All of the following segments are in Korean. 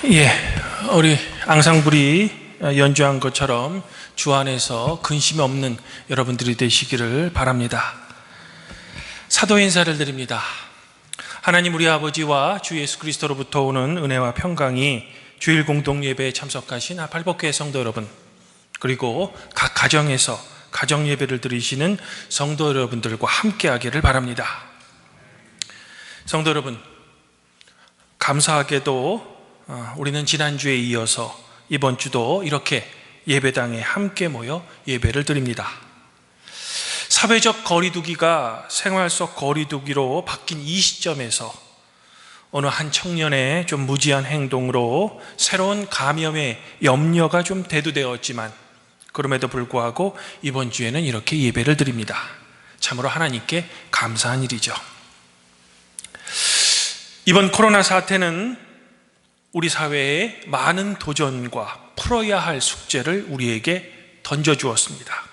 예, 우리 앙상블이 연주한 것처럼 주 안에서 근심 없는 여러분들이 되시기를 바랍니다. 사도 인사를 드립니다. 하나님 우리 아버지와 주 예수 그리스도로부터 오는 은혜와 평강이 주일 공동 예배에 참석하신 하팔복회 성도 여러분, 그리고 각 가정에서 가정 예배를 드리시는 성도 여러분들과 함께하기를 바랍니다. 성도 여러분, 감사하게도 우리는 지난주에 이어서 이번 주도 이렇게 예배당에 함께 모여 예배를 드립니다. 사회적 거리두기가 생활 속 거리두기로 바뀐 이 시점에서 어느 한 청년의 좀 무지한 행동으로 새로운 감염의 염려가 좀 대두되었지만, 그럼에도 불구하고 이번 주에는 이렇게 예배를 드립니다. 참으로 하나님께 감사한 일이죠. 이번 코로나 사태는 우리 사회에 많은 도전과 풀어야 할 숙제를 우리에게 던져주었습니다.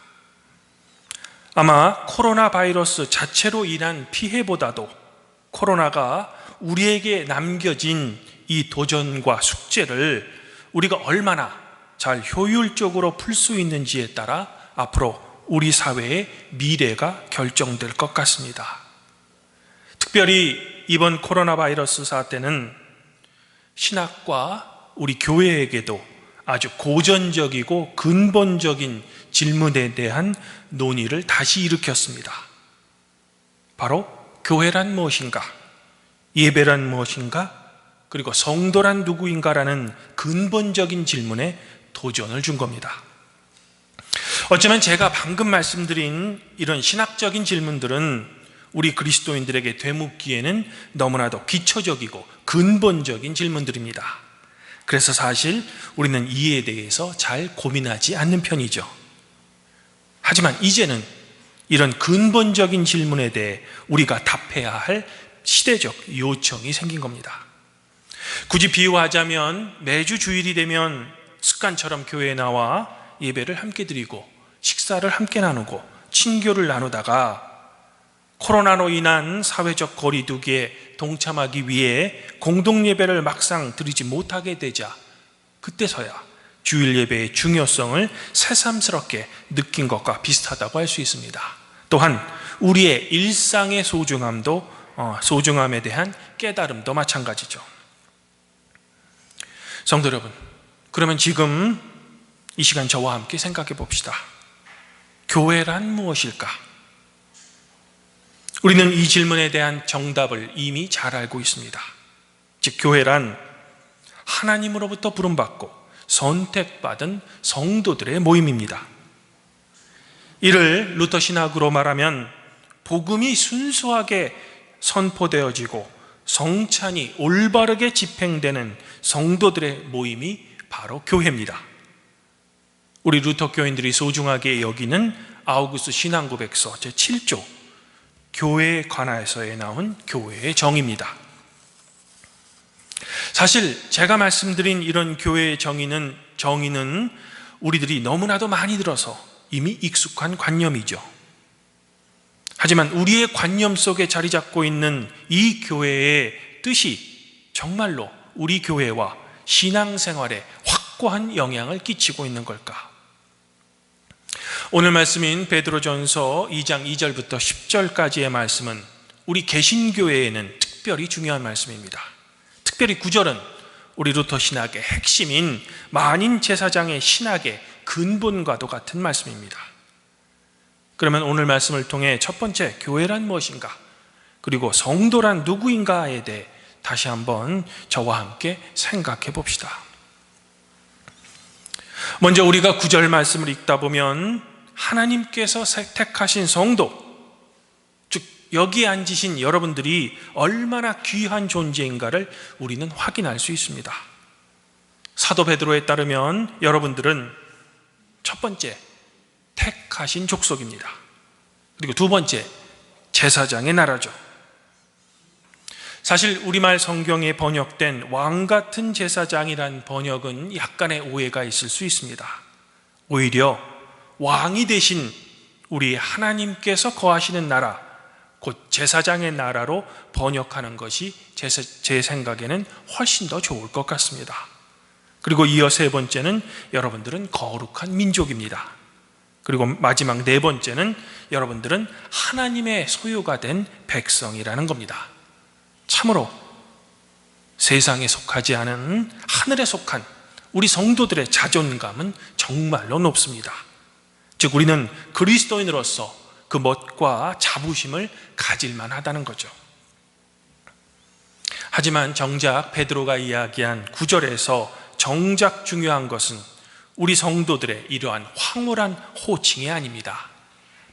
아마 코로나 바이러스 자체로 인한 피해보다도 코로나가 우리에게 남겨진 이 도전과 숙제를 우리가 얼마나 잘 효율적으로 풀 수 있는지에 따라 앞으로 우리 사회의 미래가 결정될 것 같습니다. 특별히 이번 코로나 바이러스 사태는 신학과 우리 교회에게도 아주 고전적이고 근본적인 질문에 대한 논의를 다시 일으켰습니다. 바로 교회란 무엇인가? 예배란 무엇인가? 그리고 성도란 누구인가라는 근본적인 질문에 도전을 준 겁니다. 어쩌면 제가 방금 말씀드린 이런 신학적인 질문들은 우리 그리스도인들에게 되묻기에는 너무나도 기초적이고 근본적인 질문들입니다. 그래서 사실 우리는 이에 대해서 잘 고민하지 않는 편이죠. 하지만 이제는 이런 근본적인 질문에 대해 우리가 답해야 할 시대적 요청이 생긴 겁니다. 굳이 비유하자면 매주 주일이 되면 습관처럼 교회에 나와 예배를 함께 드리고 식사를 함께 나누고 친교를 나누다가 코로나로 인한 사회적 거리두기에 동참하기 위해 공동예배를 막상 드리지 못하게 되자 그때서야 주일 예배의 중요성을 새삼스럽게 느낀 것과 비슷하다고 할 수 있습니다. 또한 우리의 일상의 소중함에 대한 깨달음도 마찬가지죠. 성도 여러분, 그러면 지금 이 시간 저와 함께 생각해 봅시다. 교회란 무엇일까? 우리는 이 질문에 대한 정답을 이미 잘 알고 있습니다. 즉, 교회란 하나님으로부터 부름받고 선택받은 성도들의 모임입니다. 이를 루터 신학으로 말하면 복음이 순수하게 선포되어지고 성찬이 올바르게 집행되는 성도들의 모임이 바로 교회입니다. 우리 루터 교인들이 소중하게 여기는 아우구스 신앙고백서 제7조 교회에 관하여서에 나온 교회의 정의입니다. 사실 제가 말씀드린 이런 교회의 정의는 우리들이 너무나도 많이 들어서 이미 익숙한 관념이죠. 하지만 우리의 관념 속에 자리 잡고 있는 이 교회의 뜻이 정말로 우리 교회와 신앙생활에 확고한 영향을 끼치고 있는 걸까? 오늘 말씀인 베드로전서 2장 2절부터 10절까지의 말씀은 우리 개신교회에는 특별히 중요한 말씀입니다. 특별히 9절은 우리 루터 신학의 핵심인 만인 제사장의 신학의 근본과도 같은 말씀입니다. 그러면 오늘 말씀을 통해 첫 번째, 교회란 무엇인가? 그리고 성도란 누구인가에 대해 다시 한번 저와 함께 생각해 봅시다. 먼저 우리가 9절 말씀을 읽다 보면 하나님께서 택하신 성도, 즉 여기에 앉으신 여러분들이 얼마나 귀한 존재인가를 우리는 확인할 수 있습니다. 사도 베드로에 따르면 여러분들은 첫 번째, 택하신 족속입니다. 그리고 두 번째, 제사장의 나라죠. 사실 우리말 성경에 번역된 왕같은 제사장이란 번역은 약간의 오해가 있을 수 있습니다. 오히려 왕이 되신 우리 하나님께서 거하시는 나라, 곧 제사장의 나라로 번역하는 것이 제 생각에는 훨씬 더 좋을 것 같습니다. 그리고 이어 세 번째는 여러분들은 거룩한 민족입니다. 그리고 마지막 네 번째는 여러분들은 하나님의 소유가 된 백성이라는 겁니다. 참으로 세상에 속하지 않은 하늘에 속한 우리 성도들의 자존감은 정말로 높습니다. 즉 우리는 그리스도인으로서 그 멋과 자부심을 가질만 하다는 거죠. 하지만 정작 베드로가 이야기한 9절에서 정작 중요한 것은 우리 성도들의 이러한 황홀한 호칭이 아닙니다.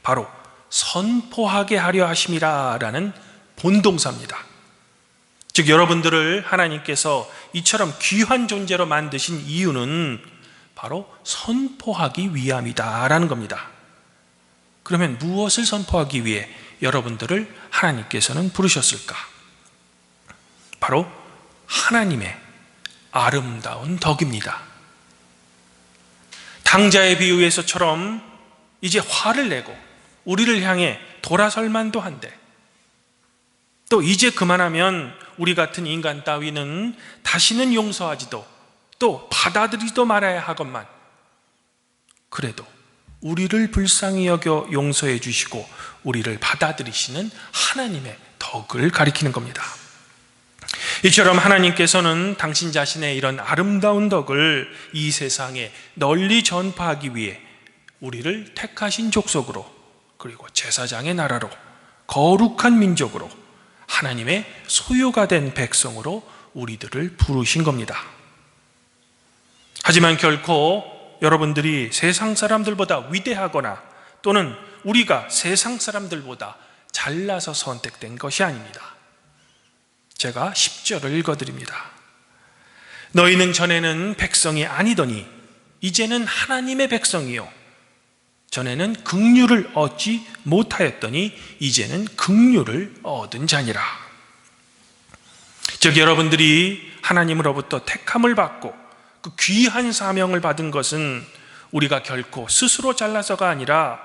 바로 선포하게 하려 하심이라 라는 본동사입니다. 즉 여러분들을 하나님께서 이처럼 귀한 존재로 만드신 이유는 바로 선포하기 위함이다 라는 겁니다. 그러면 무엇을 선포하기 위해 여러분들을 하나님께서는 부르셨을까? 바로 하나님의 아름다운 덕입니다. 당자의 비유에서처럼 이제 화를 내고 우리를 향해 돌아설 만도 한데, 또 이제 그만하면 우리 같은 인간 따위는 다시는 용서하지도 또 받아들이지도 말아야 하건만, 그래도 우리를 불쌍히 여겨 용서해 주시고 우리를 받아들이시는 하나님의 덕을 가리키는 겁니다. 이처럼 하나님께서는 당신 자신의 이런 아름다운 덕을 이 세상에 널리 전파하기 위해 우리를 택하신 족속으로, 그리고 제사장의 나라로, 거룩한 민족으로, 하나님의 소유가 된 백성으로 우리들을 부르신 겁니다. 하지만 결코 여러분들이 세상 사람들보다 위대하거나 또는 우리가 세상 사람들보다 잘나서 선택된 것이 아닙니다. 제가 10절을 읽어드립니다. 너희는 전에는 백성이 아니더니 이제는 하나님의 백성이요, 전에는 긍휼을 얻지 못하였더니 이제는 긍휼을 얻은 자니라. 즉 여러분들이 하나님으로부터 택함을 받고 그 귀한 사명을 받은 것은 우리가 결코 스스로 잘나서가 아니라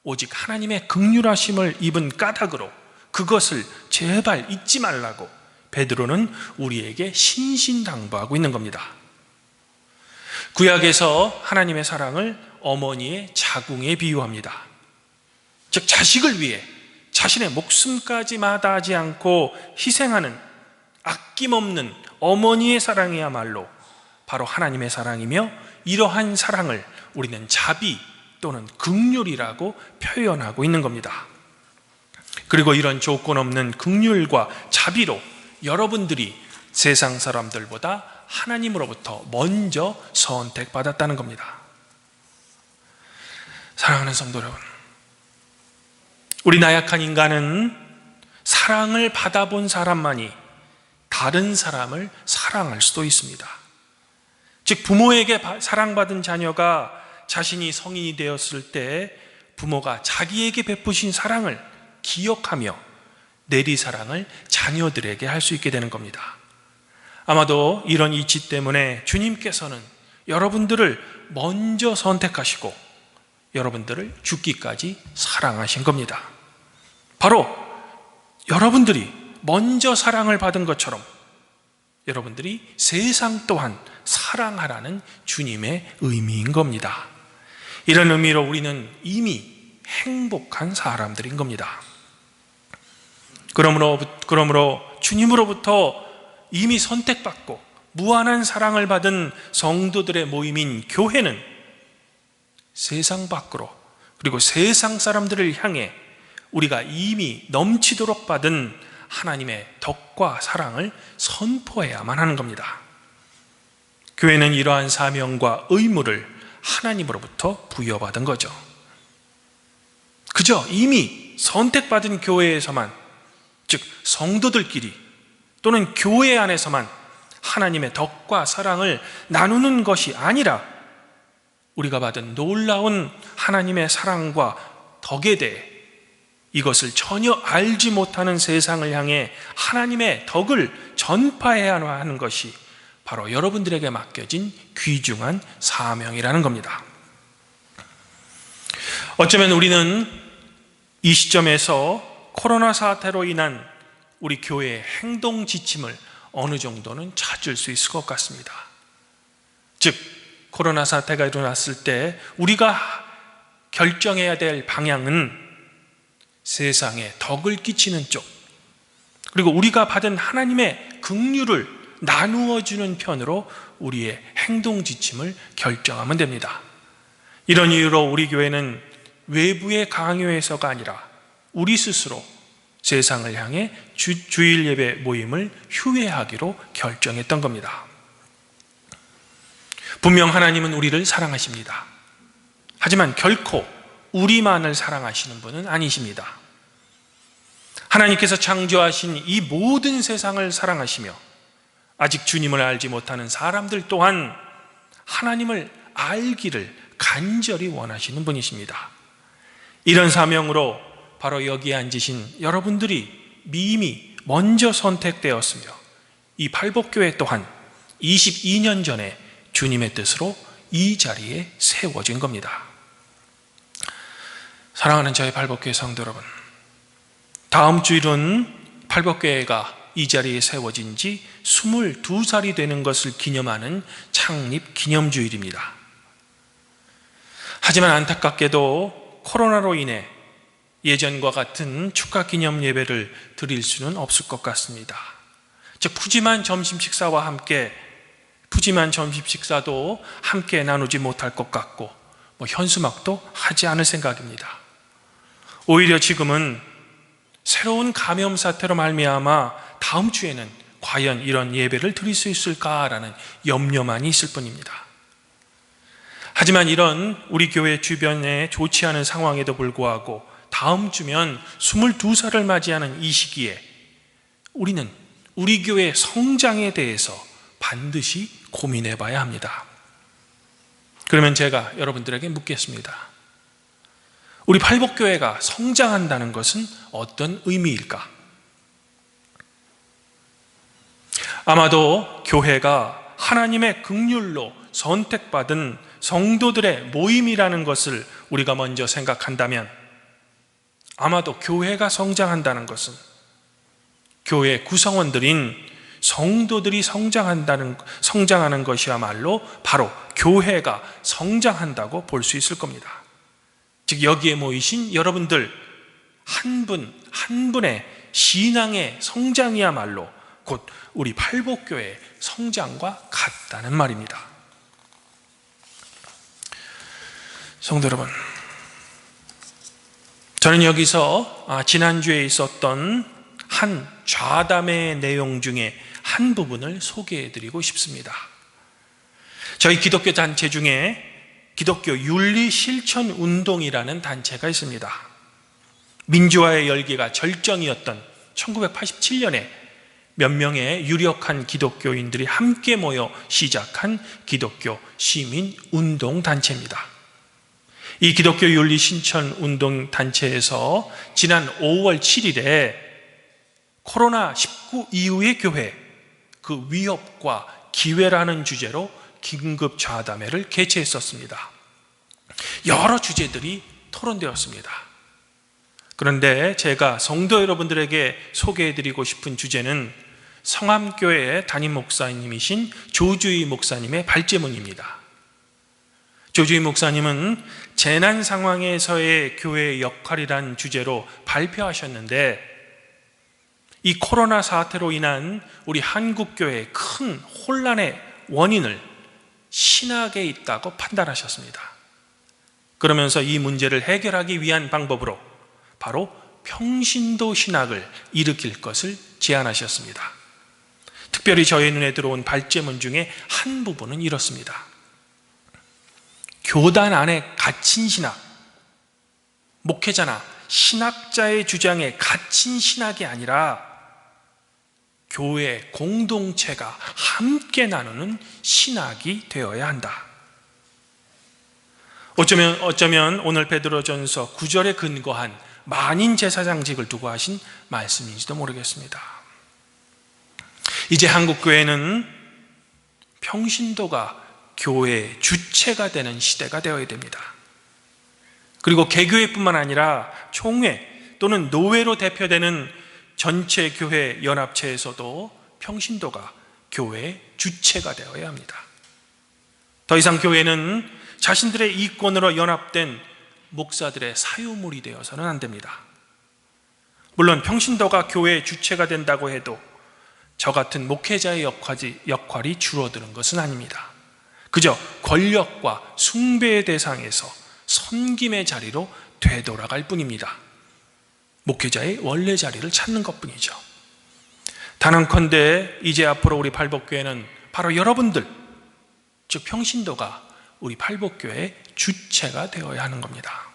오직 하나님의 긍휼하심을 입은 까닭으로, 그것을 제발 잊지 말라고 베드로는 우리에게 신신당부하고 있는 겁니다. 구약에서 하나님의 사랑을 어머니의 자궁에 비유합니다. 즉 자식을 위해 자신의 목숨까지 마다하지 않고 희생하는 아낌없는 어머니의 사랑이야말로 바로 하나님의 사랑이며, 이러한 사랑을 우리는 자비 또는 긍휼이라고 표현하고 있는 겁니다. 그리고 이런 조건 없는 긍휼과 자비로 여러분들이 세상 사람들보다 하나님으로부터 먼저 선택받았다는 겁니다. 사랑하는 성도 여러분, 우리 나약한 인간은 사랑을 받아본 사람만이 다른 사람을 사랑할 수도 있습니다. 즉 부모에게 사랑받은 자녀가 자신이 성인이 되었을 때 부모가 자기에게 베푸신 사랑을 기억하며 내리사랑을 자녀들에게 할 수 있게 되는 겁니다. 아마도 이런 이치 때문에 주님께서는 여러분들을 먼저 선택하시고 여러분들을 죽기까지 사랑하신 겁니다. 바로 여러분들이 먼저 사랑을 받은 것처럼 여러분들이 세상 또한 사랑하라는 주님의 의미인 겁니다. 이런 의미로 우리는 이미 행복한 사람들인 겁니다. 그러므로 주님으로부터 이미 선택받고 무한한 사랑을 받은 성도들의 모임인 교회는 세상 밖으로, 그리고 세상 사람들을 향해 우리가 이미 넘치도록 받은 하나님의 덕과 사랑을 선포해야만 하는 겁니다. 교회는 이러한 사명과 의무를 하나님으로부터 부여받은 거죠. 그저 이미 선택받은 교회에서만, 즉 성도들끼리 또는 교회 안에서만 하나님의 덕과 사랑을 나누는 것이 아니라 우리가 받은 놀라운 하나님의 사랑과 덕에 대해 이것을 전혀 알지 못하는 세상을 향해 하나님의 덕을 전파해야 하는 것이 바로 여러분들에게 맡겨진 귀중한 사명이라는 겁니다. 어쩌면 우리는 이 시점에서 코로나 사태로 인한 우리 교회의 행동 지침을 어느 정도는 찾을 수 있을 것 같습니다. 즉 코로나 사태가 일어났을 때 우리가 결정해야 될 방향은 세상에 덕을 끼치는 쪽, 그리고 우리가 받은 하나님의 긍휼을 나누어 주는 편으로 우리의 행동 지침을 결정하면 됩니다. 이런 이유로 우리 교회는 외부의 강요에서가 아니라 우리 스스로 세상을 향해 주일 예배 모임을 휴회하기로 결정했던 겁니다. 분명 하나님은 우리를 사랑하십니다. 하지만 결코 우리만을 사랑하시는 분은 아니십니다. 하나님께서 창조하신 이 모든 세상을 사랑하시며 아직 주님을 알지 못하는 사람들 또한 하나님을 알기를 간절히 원하시는 분이십니다. 이런 사명으로 바로 여기에 앉으신 여러분들이 이미 먼저 선택되었으며 이 팔복교회 또한 22년 전에 주님의 뜻으로 이 자리에 세워진 겁니다. 사랑하는 저희 팔복교회 성도 여러분, 다음 주일은 팔복교회가 이 자리에 세워진 지 22살이 되는 것을 기념하는 창립 기념주일입니다. 하지만 안타깝게도 코로나로 인해 예전과 같은 축하 기념 예배를 드릴 수는 없을 것 같습니다. 즉 푸짐한 점심 식사와 함께 푸짐한 점심 식사도 함께 나누지 못할 것 같고 현수막도 하지 않을 생각입니다. 오히려 지금은 새로운 감염 사태로 말미암아 다음 주에는 과연 이런 예배를 드릴 수 있을까라는 염려만이 있을 뿐입니다. 하지만 이런 우리 교회 주변에 좋지 않은 상황에도 불구하고 다음 주면 22살을 맞이하는 이 시기에 우리는 우리 교회의 성장에 대해서 반드시 고민해 봐야 합니다. 그러면 제가 여러분들에게 묻겠습니다. 우리 팔복교회가 성장한다는 것은 어떤 의미일까? 아마도 교회가 하나님의 긍휼로 선택받은 성도들의 모임이라는 것을 우리가 먼저 생각한다면 아마도 교회가 성장한다는 것은 교회 구성원들인 성도들이 성장하는 것이야말로 바로 교회가 성장한다고 볼 수 있을 겁니다. 즉 여기에 모이신 여러분들 한 분 한 분의 신앙의 성장이야말로 곧 우리 팔복교회의 성장과 같다는 말입니다. 성도 여러분, 저는 여기서 지난주에 있었던 한 좌담의 내용 중에 한 부분을 소개해드리고 싶습니다. 저희 기독교 단체 중에 기독교 윤리실천운동이라는 단체가 있습니다. 민주화의 열기가 절정이었던 1987년에 몇 명의 유력한 기독교인들이 함께 모여 시작한 기독교 시민운동단체입니다. 이 기독교 윤리실천운동단체에서 지난 5월 7일에 코로나19 이후의 교회, 그 위협과 기회라는 주제로 긴급 좌담회를 개최했었습니다. 여러 주제들이 토론되었습니다. 그런데 제가 성도 여러분들에게 소개해드리고 싶은 주제는 성암교회의 담임 목사님이신 조주희 목사님의 발제문입니다. 조주희 목사님은 재난 상황에서의 교회의 역할이란 주제로 발표하셨는데 이 코로나 사태로 인한 우리 한국교회의 큰 혼란의 원인을 신학에 있다고 판단하셨습니다. 그러면서 이 문제를 해결하기 위한 방법으로 바로 평신도 신학을 일으킬 것을 제안하셨습니다. 특별히 저의 눈에 들어온 발제문 중에 한 부분은 이렇습니다. 교단 안에 갇힌 신학, 목회자나 신학자의 주장에 갇힌 신학이 아니라 교회 공동체가 함께 나누는 신학이 되어야 한다. 어쩌면 오늘 베드로전서 9절에 근거한 만인 제사장직을 두고 하신 말씀인지도 모르겠습니다. 이제 한국교회는 평신도가 교회의 주체가 되는 시대가 되어야 됩니다. 그리고 개교회뿐만 아니라 총회 또는 노회로 대표되는 전체 교회 연합체에서도 평신도가 교회의 주체가 되어야 합니다. 더 이상 교회는 자신들의 이권으로 연합된 목사들의 사유물이 되어서는 안 됩니다. 물론 평신도가 교회의 주체가 된다고 해도 저 같은 목회자의 역할이 줄어드는 것은 아닙니다. 그저 권력과 숭배의 대상에서 섬김의 자리로 되돌아갈 뿐입니다. 목회자의 원래 자리를 찾는 것뿐이죠. 단언컨대 이제 앞으로 우리 팔복교회는 바로 여러분들, 즉 평신도가 우리 팔복교회의 주체가 되어야 하는 겁니다.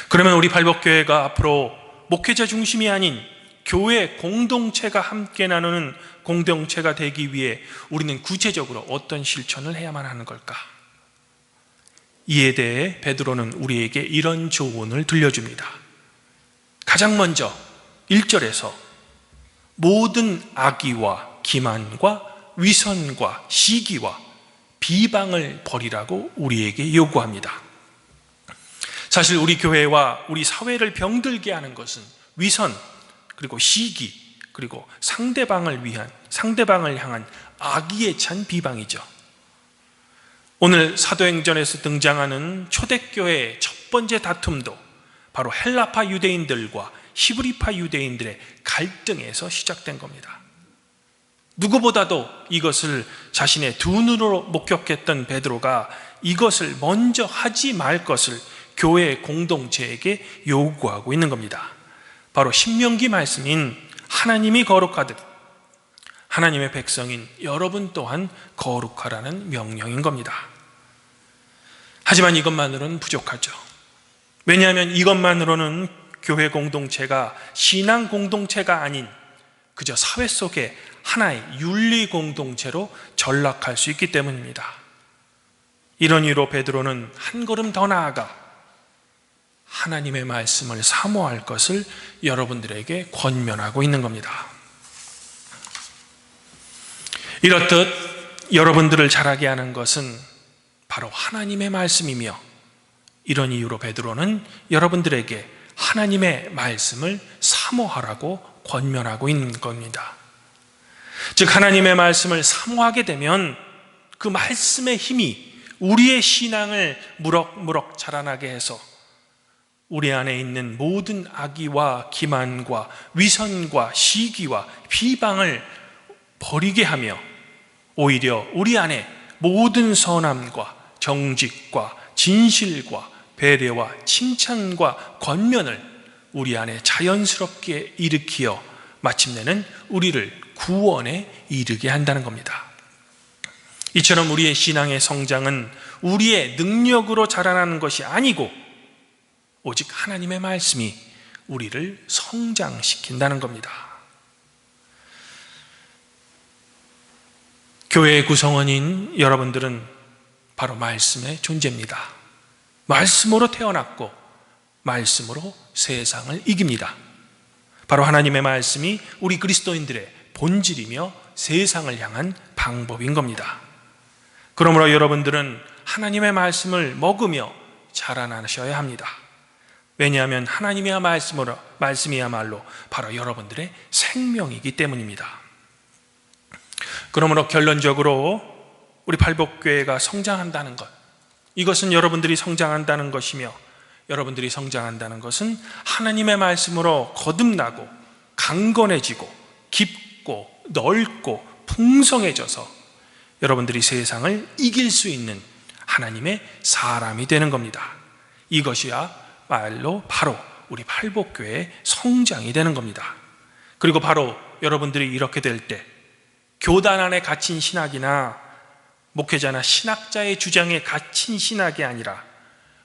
그러면 우리 팔복교회가 앞으로 목회자 중심이 아닌 교회 공동체가 함께 나누는 공동체가 되기 위해 우리는 구체적으로 어떤 실천을 해야만 하는 걸까? 이에 대해 베드로는 우리에게 이런 조언을 들려줍니다. 가장 먼저 1절에서 모든 악의와 기만과 위선과 시기와 비방을 버리라고 우리에게 요구합니다. 사실 우리 교회와 우리 사회를 병들게 하는 것은 위선, 그리고 시기, 그리고 상대방을 향한 악의에 찬 비방이죠. 오늘 사도행전에서 등장하는 초대교회의 첫 번째 다툼도 바로 헬라파 유대인들과 히브리파 유대인들의 갈등에서 시작된 겁니다. 누구보다도 이것을 자신의 두 눈으로 목격했던 베드로가 이것을 먼저 하지 말 것을 교회 공동체에게 요구하고 있는 겁니다. 바로 신명기 말씀인 하나님이 거룩하듯 하나님의 백성인 여러분 또한 거룩하라는 명령인 겁니다. 하지만 이것만으로는 부족하죠. 왜냐하면 이것만으로는 교회 공동체가 신앙 공동체가 아닌 그저 사회 속의 하나의 윤리 공동체로 전락할 수 있기 때문입니다. 이런 이유로 베드로는 한 걸음 더 나아가 하나님의 말씀을 사모할 것을 여러분들에게 권면하고 있는 겁니다. 이렇듯 여러분들을 자라게 하는 것은 바로 하나님의 말씀이며, 이런 이유로 베드로는 여러분들에게 하나님의 말씀을 사모하라고 권면하고 있는 겁니다. 즉 하나님의 말씀을 사모하게 되면 그 말씀의 힘이 우리의 신앙을 무럭무럭 자라나게 해서 우리 안에 있는 모든 악의와 기만과 위선과 시기와 비방을 버리게 하며 오히려 우리 안에 모든 선함과 정직과 진실과 배려와 칭찬과 권면을 우리 안에 자연스럽게 일으키어 마침내는 우리를 구원에 이르게 한다는 겁니다. 이처럼 우리의 신앙의 성장은 우리의 능력으로 자라나는 것이 아니고 오직 하나님의 말씀이 우리를 성장시킨다는 겁니다. 교회의 구성원인 여러분들은 바로 말씀의 존재입니다. 말씀으로 태어났고 말씀으로 세상을 이깁니다. 바로 하나님의 말씀이 우리 그리스도인들의 본질이며 세상을 향한 방법인 겁니다. 그러므로 여러분들은 하나님의 말씀을 먹으며 자라나셔야 합니다. 왜냐하면 하나님의 말씀이야말로 바로 여러분들의 생명이기 때문입니다. 그러므로 결론적으로 우리 팔복교회가 성장한다는 것, 이것은 여러분들이 성장한다는 것이며, 여러분들이 성장한다는 것은 하나님의 말씀으로 거듭나고 강건해지고 깊고 넓고 풍성해져서 여러분들이 세상을 이길 수 있는 하나님의 사람이 되는 겁니다. 이것이야말로 바로 우리 팔복교회의 성장이 되는 겁니다. 그리고 바로 여러분들이 이렇게 될 때 교단 안에 갇힌 신학이나 목회자나 신학자의 주장에 갇힌 신학이 아니라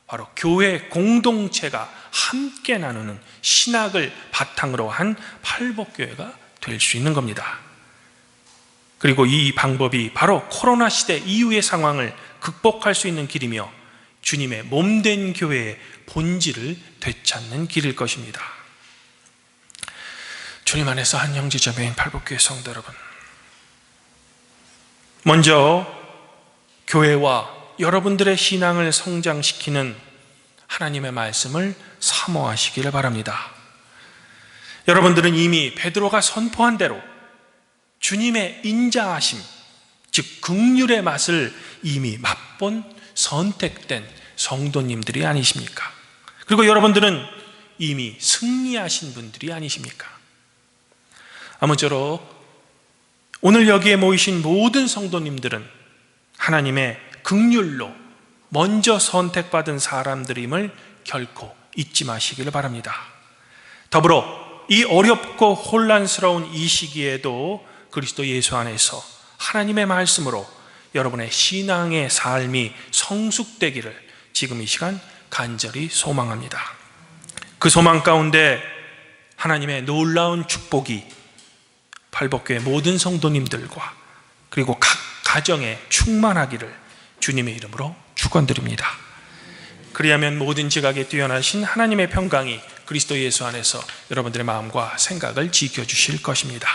바로 교회 공동체가 함께 나누는 신학을 바탕으로 한 팔복교회가 될 수 있는 겁니다. 그리고 이 방법이 바로 코로나 시대 이후의 상황을 극복할 수 있는 길이며 주님의 몸된 교회의 본질을 되찾는 길일 것입니다. 주님 안에서 한 형제자매인 팔복교회 성도 여러분, 먼저 교회와 여러분들의 신앙을 성장시키는 하나님의 말씀을 사모하시기를 바랍니다. 여러분들은 이미 베드로가 선포한 대로 주님의 인자하심, 즉 긍휼의 맛을 이미 맛본 선택된 성도님들이 아니십니까? 그리고 여러분들은 이미 승리하신 분들이 아니십니까? 아무쪼록 오늘 여기에 모이신 모든 성도님들은 하나님의 긍휼로 먼저 선택받은 사람들임을 결코 잊지 마시기를 바랍니다. 더불어 이 어렵고 혼란스러운 이 시기에도 그리스도 예수 안에서 하나님의 말씀으로 여러분의 신앙의 삶이 성숙되기를 지금 이 시간 간절히 소망합니다. 그 소망 가운데 하나님의 놀라운 축복이 팔복교회 모든 성도님들과 그리고 각 가정에 충만하기를 주님의 이름으로 축원드립니다. 그리하면 모든 지각에 뛰어나신 하나님의 평강이 그리스도 예수 안에서 여러분들의 마음과 생각을 지켜주실 것입니다.